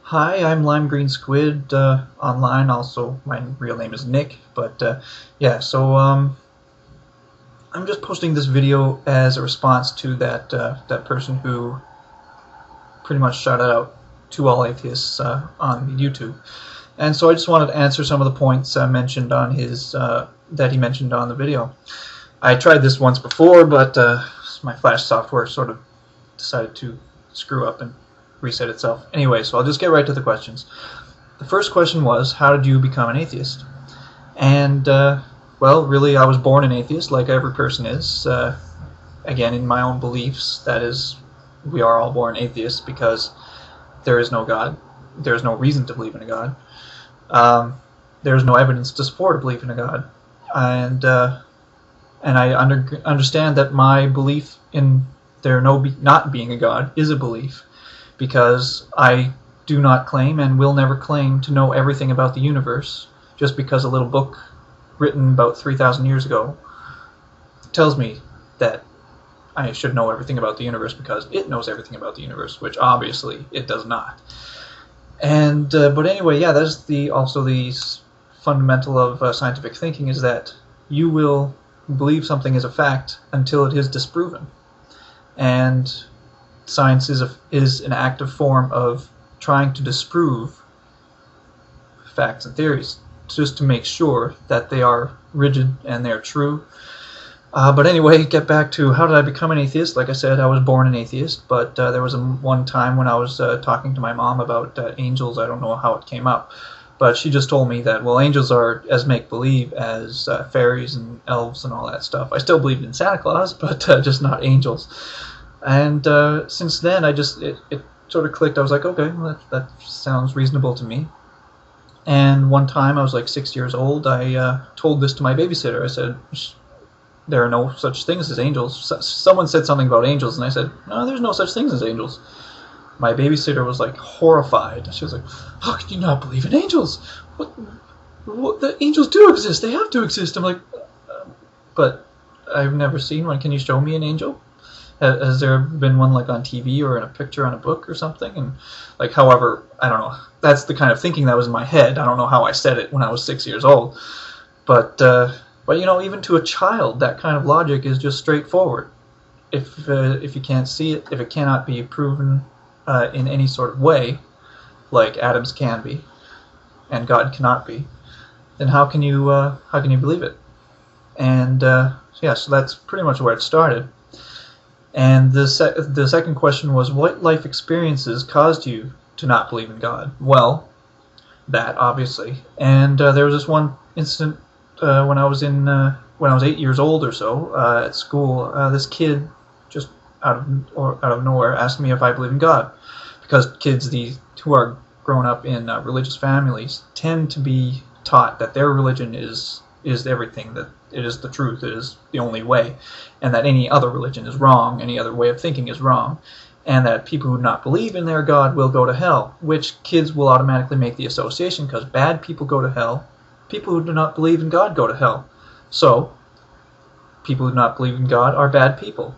Hi, I'm Lime Green Squid online. Also, my real name is Nick. But yeah, I'm just posting this video as a response to that person who pretty much shouted out to all atheists on YouTube. And so I just wanted to answer some of the points mentioned on his that he mentioned on the video. I tried this once before, but my Flash software sort of decided to screw up and reset itself. Anyway, so I'll just get right to the questions. The first question was, how did you become an atheist? And, well, really, I was born an atheist, like every person is. Again, in my own beliefs, that is, we are all born atheists because there is no God. There is no reason to believe in a God. There is no evidence to support a belief in a God. And I understand that my belief in there not being a God is a belief, because I do not claim and will never claim to know everything about the universe just because a little book written about 3,000 years ago tells me that I should know everything about the universe because it knows everything about the universe, which obviously it does not. And but anyway, yeah, that's also the fundamental of scientific thinking, is that you will believe something is a fact until it is disproven. And science is an active form of trying to disprove facts and theories, just to make sure that they are rigid and they're true. But anyway, get back to how did I become an atheist. Like I said, I was born an atheist, but there was one time when I was talking to my mom about angels. I don't know how it came up, but she just told me that, well, angels are as make-believe as fairies and elves and all that stuff. I still believed in Santa Claus, but just not angels. And since then, it sort of clicked. I was like, okay, well, that sounds reasonable to me. And one time, I was like 6 years old, I told this to my babysitter. I said, there are no such things as angels. Someone said something about angels, and I said, no, there's no such things as angels. My babysitter was like horrified. She was like, how can you not believe in angels? What, the angels do exist. They have to exist. I'm like, but I've never seen one. Can you show me an angel? Has there been one like on TV or in a picture on a book or something? And like, however, I don't know. That's the kind of thinking that was in my head. I don't know how I said it when I was 6 years old. But you know, even to a child, that kind of logic is just straightforward. If you can't see it, if it cannot be proven in any sort of way, like atoms can be, and God cannot be, then how can you believe it? And yeah, so that's pretty much where it started. And the second question was, what life experiences caused you to not believe in God? Well, that obviously. And there was this one incident when I was 8 years old or so at school. This kid just out of nowhere asked me if I believe in God, because kids who are grown up in religious families tend to be taught that their religion is everything, that it is the truth, it is the only way, and that any other religion is wrong, any other way of thinking is wrong, and that people who do not believe in their God will go to hell, which kids will automatically make the association, because bad people go to hell, people who do not believe in God go to hell. So, people who do not believe in God are bad people.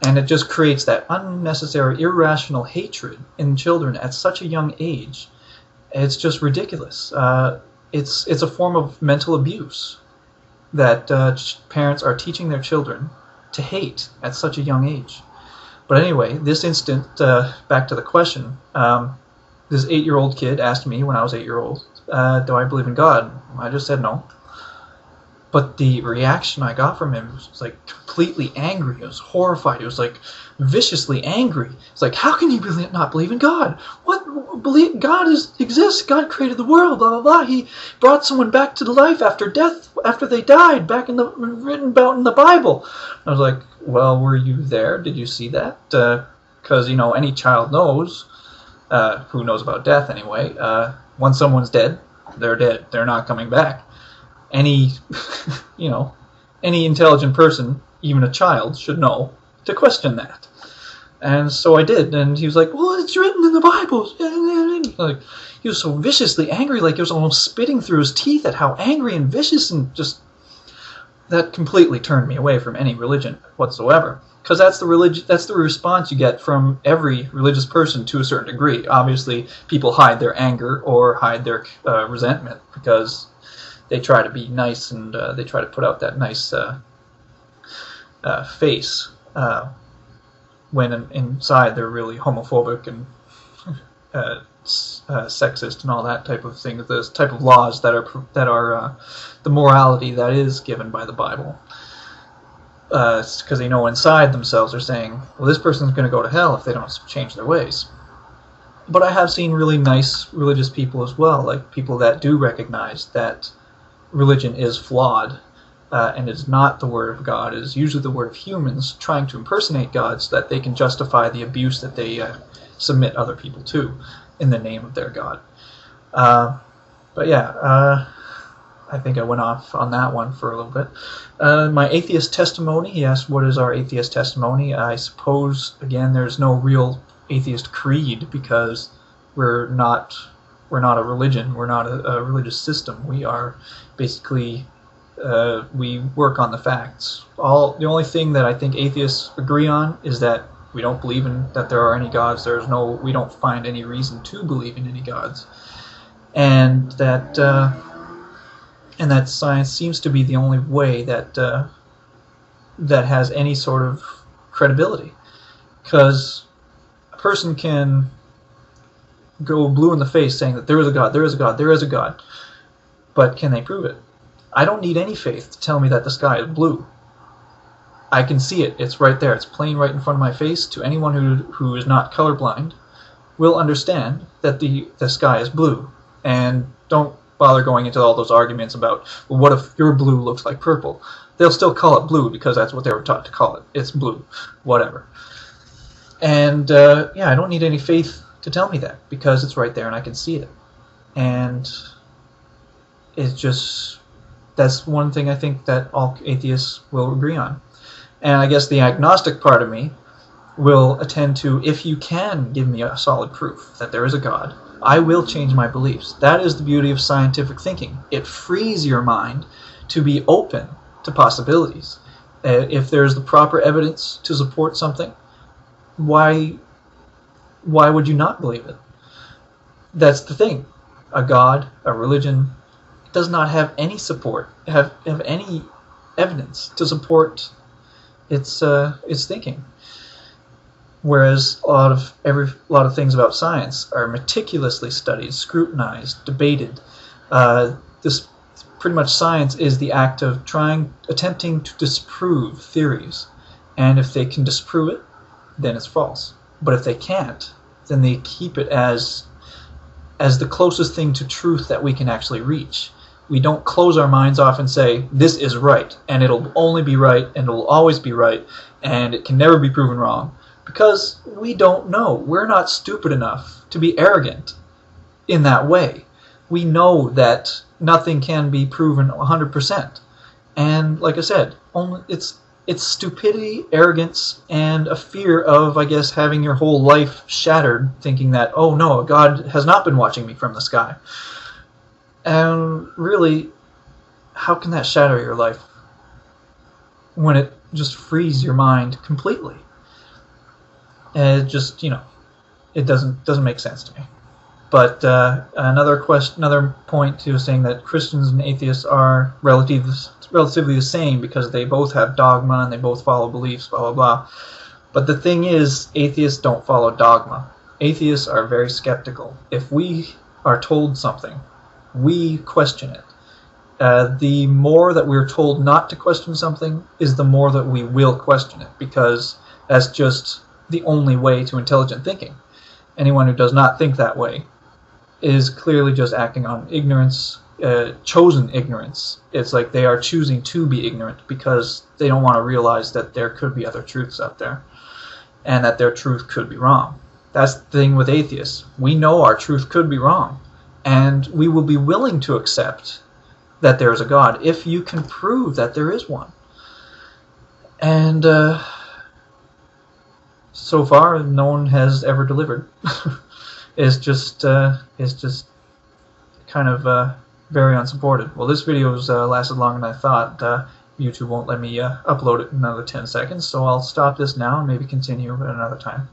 And it just creates that unnecessary, irrational hatred in children at such a young age. It's just ridiculous. It's a form of mental abuse that parents are teaching their children to hate at such a young age. But anyway, this instant, back to the question, this 8-year-old kid asked me when I was 8 years old, do I believe in God? I just said no. But the reaction I got from him was like completely angry. He was horrified. He was like viciously angry. It's like, how can you not believe in God? God exists. God created the world. Blah blah blah. He brought someone back to life after death, after they died, written about in the Bible. I was like, well, were you there? Did you see that? Because you know, any child knows, who knows about death anyway. Once someone's dead, they're dead. They're not coming back. Any intelligent person, even a child, should know to question that. And so I did, and he was like, well, it's written in the Bible. Like, he was so viciously angry, like he was almost spitting through his teeth at how angry and vicious and just that completely turned me away from any religion whatsoever. Because that's the response you get from every religious person to a certain degree. Obviously, people hide their anger or hide their resentment because they try to be nice and they try to put out that nice face when inside they're really homophobic and sexist and all that type of thing. Those type of laws that are the morality that is given by the Bible. Because they know inside themselves are saying, well, this person's going to go to hell if they don't change their ways. But I have seen really nice religious people as well, like people that do recognize that religion is flawed and is not the word of God. It is usually the word of humans trying to impersonate God so that they can justify the abuse that they submit other people to in the name of their God. But yeah, I think I went off on that one for a little bit. My atheist testimony, he asked, what is our atheist testimony? I suppose, again, there's no real atheist creed because we're not a religion. We're not a religious system. We are basically, we work on the facts. The only thing that I think atheists agree on is that we don't believe that there are any gods. We don't find any reason to believe in any gods. And that science seems to be the only way that that has any sort of credibility. Because a person can go blue in the face saying that there is a God, there is a God, there is a God. But can they prove it? I don't need any faith to tell me that the sky is blue. I can see it. It's right there. It's plain right in front of my face. To anyone who is not colorblind will understand that the sky is blue. And don't bother going into all those arguments about, well, what if your blue looks like purple? They'll still call it blue because that's what they were taught to call it. It's blue. Whatever. And yeah, I don't need any faith to tell me that because it's right there and I can see it. And it's just, that's one thing I think that all atheists will agree on. And I guess the agnostic part of me will attend to, if you can give me a solid proof that there is a God, I will change my beliefs. That is the beauty of scientific thinking. It frees your mind to be open to possibilities. If there's the proper evidence to support something, why would you not believe it? That's the thing. A God, a religion, does not have any support, have any evidence to support its thinking. Whereas a lot of things about science are meticulously studied, scrutinized, debated. This pretty much science is the act of attempting to disprove theories, and if they can disprove it, then it's false. But if they can't, then they keep it as the closest thing to truth that we can actually reach. We don't close our minds off and say, this is right, and it'll only be right, and it'll always be right, and it can never be proven wrong. Because we don't know. We're not stupid enough to be arrogant in that way. We know that nothing can be proven 100%. And like I said, it's stupidity, arrogance, and a fear of, I guess, having your whole life shattered, thinking that, oh no, God has not been watching me from the sky. And really, how can that shatter your life when it just frees your mind completely? And it just, it doesn't make sense to me. But another point too, saying that Christians and atheists are relatively the same because they both have dogma and they both follow beliefs, blah blah blah. But the thing is, atheists don't follow dogma. Atheists are very skeptical. If we are told something, we question it. The more that we're told not to question something is the more that we will question it, because that's just the only way to intelligent thinking. Anyone who does not think that way is clearly just acting on ignorance, chosen ignorance. It's like they are choosing to be ignorant because they don't want to realize that there could be other truths out there and that their truth could be wrong. That's the thing with atheists. We know our truth could be wrong, and we will be willing to accept that there is a God if you can prove that there is one. And so far, no one has ever delivered. It's just kind of very unsupported. Well, this video has lasted longer than I thought. YouTube won't let me upload it in another 10 seconds, so I'll stop this now and maybe continue at another time.